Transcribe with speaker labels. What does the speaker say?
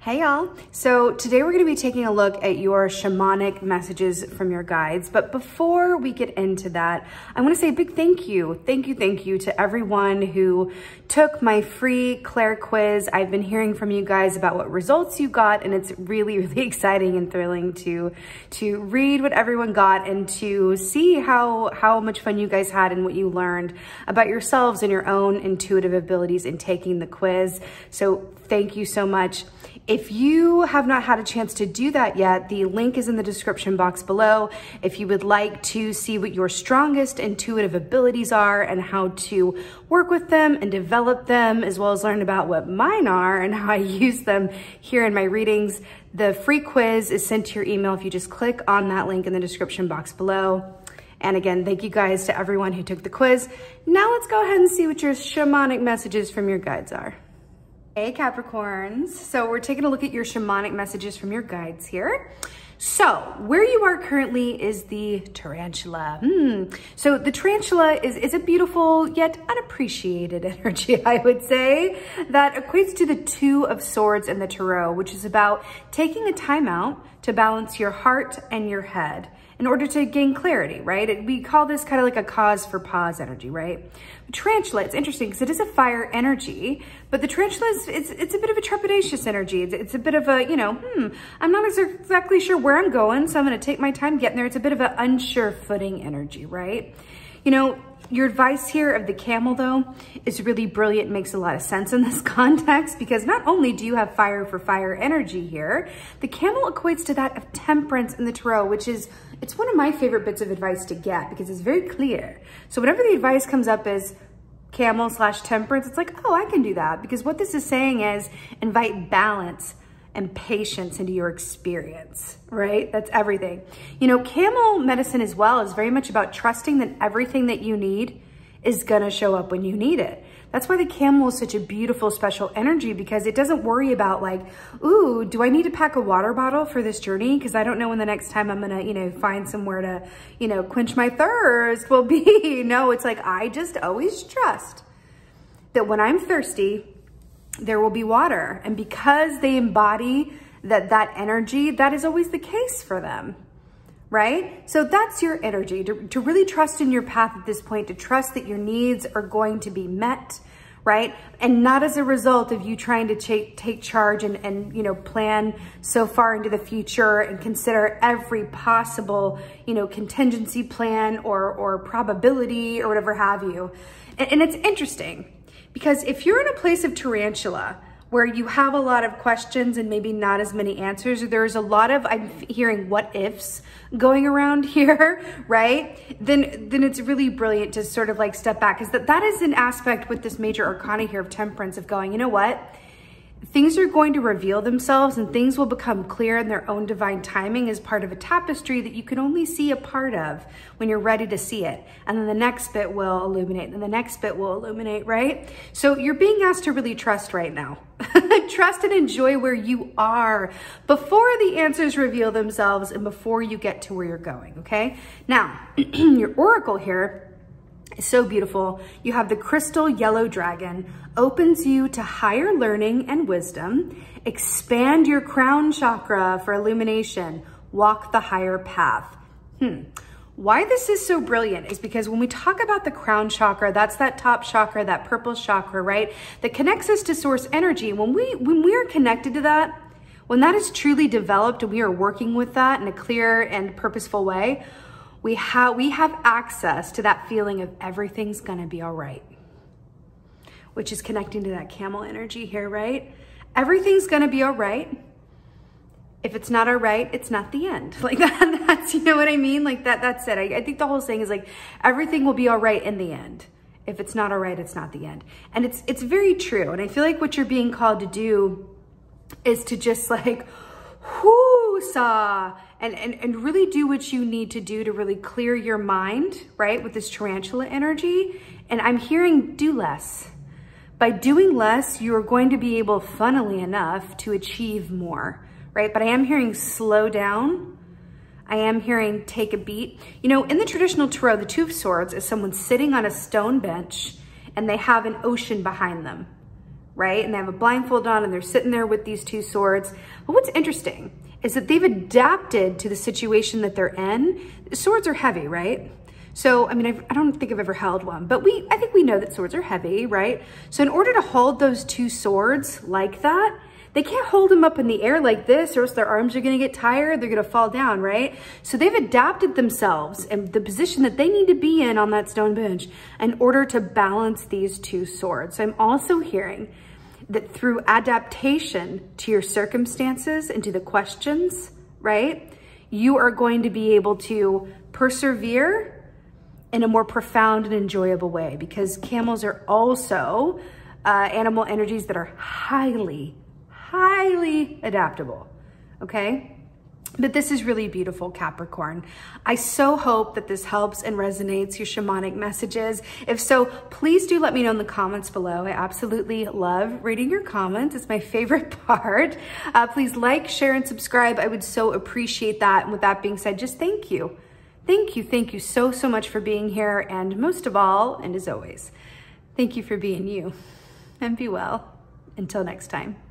Speaker 1: Hey y'all. So today we're going to be taking a look at your shamanic messages from your guides. But before we get into that, I want to say a big thank you to everyone who took my free Claire quiz. I've been hearing from you guys about what results you got, and it's really exciting and thrilling to read what everyone got and to see how much fun you guys had and what you learned about yourselves and your own intuitive abilities in taking the quiz. So thank you so much. If you have not had a chance to do that yet, the link is in the description box below. If you would like to see what your strongest intuitive abilities are and how to work with them and develop them, as well as learn about what mine are and how I use them here in my readings, the free quiz is sent to your email if you just click on that link in the description box below. And again, thank you guys to everyone who took the quiz. Now let's go ahead and see what your shamanic messages from your guides are. Hey Capricorns, so we're taking a look at your shamanic messages from your guides here. So where you are currently is the tarantula. So the tarantula is a beautiful yet unappreciated energy, I would say, that equates to the Two of Swords in the Tarot, which is about taking a time out to balance your heart and your head in order to gain clarity, right? We call this kind of like a cause for pause energy, right? Tarantula, it's interesting because it is a fire energy, but the tarantula it's a bit of a trepidatious energy. It's a bit of a, I'm not exactly sure where I'm going, so I'm going to take my time getting there. It's a bit of an unsure footing energy, right? Your advice here of the camel, though, is really brilliant. It makes a lot of sense in this context because not only do you have fire for fire energy here, the camel equates to that of temperance in the tarot, which is, it's one of my favorite bits of advice to get because it's very clear. So whenever the advice comes up as camel/temperance, it's like, oh, I can do that, because what this is saying is invite balance and patience into your experience, right? That's everything. Camel medicine as well is very much about trusting that everything that you need is gonna show up when you need it. That's why the camel is such a beautiful, special energy, because it doesn't worry about like, ooh, do I need to pack a water bottle for this journey? Because I don't know when the next time I'm gonna, find somewhere to, quench my thirst will be. No, it's like, I just always trust that when I'm thirsty, there will be water. And because they embody that energy, that is always the case for them, right? So that's your energy, to really trust in your path at this point, to trust that your needs are going to be met, right? And not as a result of you trying to take charge and plan so far into the future and consider every possible, contingency plan or probability or whatever have you. And it's interesting, because if you're in a place of tarantula where you have a lot of questions and maybe not as many answers, or there's a lot of, I'm hearing what ifs going around here, right? Then it's really brilliant to sort of like step back, because that is an aspect with this major arcana here of temperance, of going, you know what? Things are going to reveal themselves and things will become clear in their own divine timing as part of a tapestry that you can only see a part of when you're ready to see it. And then the next bit will illuminate, and the next bit will illuminate, right? So you're being asked to really trust right now. Trust and enjoy where you are before the answers reveal themselves and before you get to where you're going, okay? Now, your oracle here is so beautiful. You have the crystal yellow dragon, opens you to higher learning and wisdom, expand your crown chakra for illumination, walk the higher path. Why this is so brilliant is because when we talk about the crown chakra, that's that top chakra, that purple chakra, right? That connects us to source energy. When we are connected to that, when that is truly developed and we are working with that in a clear and purposeful way, we have access to that feeling of everything's gonna be all right, which is connecting to that camel energy here, right? Everything's gonna be all right. If it's not all right, it's not the end. Like that's, you know what I mean? Like that's it. I think the whole thing is like, everything will be all right in the end. If it's not all right, it's not the end. And it's very true. And I feel like what you're being called to do is to just like, whoo-saw, and really do what you need to do to really clear your mind, right? With this tarantula energy. And I'm hearing do less. By doing less, you're going to be able, funnily enough, to achieve more, right? But I am hearing slow down. I am hearing take a beat. In the traditional tarot, the Two of Swords is someone sitting on a stone bench and they have an ocean behind them, right? And they have a blindfold on and they're sitting there with these two swords. But what's interesting is that they've adapted to the situation that they're in. Swords are heavy, right? So, I mean, I don't think I've ever held one, but I think we know that swords are heavy, right? So in order to hold those two swords like that, they can't hold them up in the air like this, or else their arms are gonna get tired, they're gonna fall down, right? So they've adapted themselves and the position that they need to be in on that stone bench in order to balance these two swords. So I'm also hearing that through adaptation to your circumstances and to the questions, right? You are going to be able to persevere in a more profound and enjoyable way, because camels are also animal energies that are highly adaptable, okay? But this is really beautiful, Capricorn. I so hope that this helps and resonates your shamanic messages. If so, please do let me know in the comments below. I absolutely love reading your comments. It's my favorite part. Please like, share, and subscribe. I would so appreciate that. And with that being said, just thank you. Thank you so much for being here. And most of all, and as always, thank you for being you. And be well. Until next time.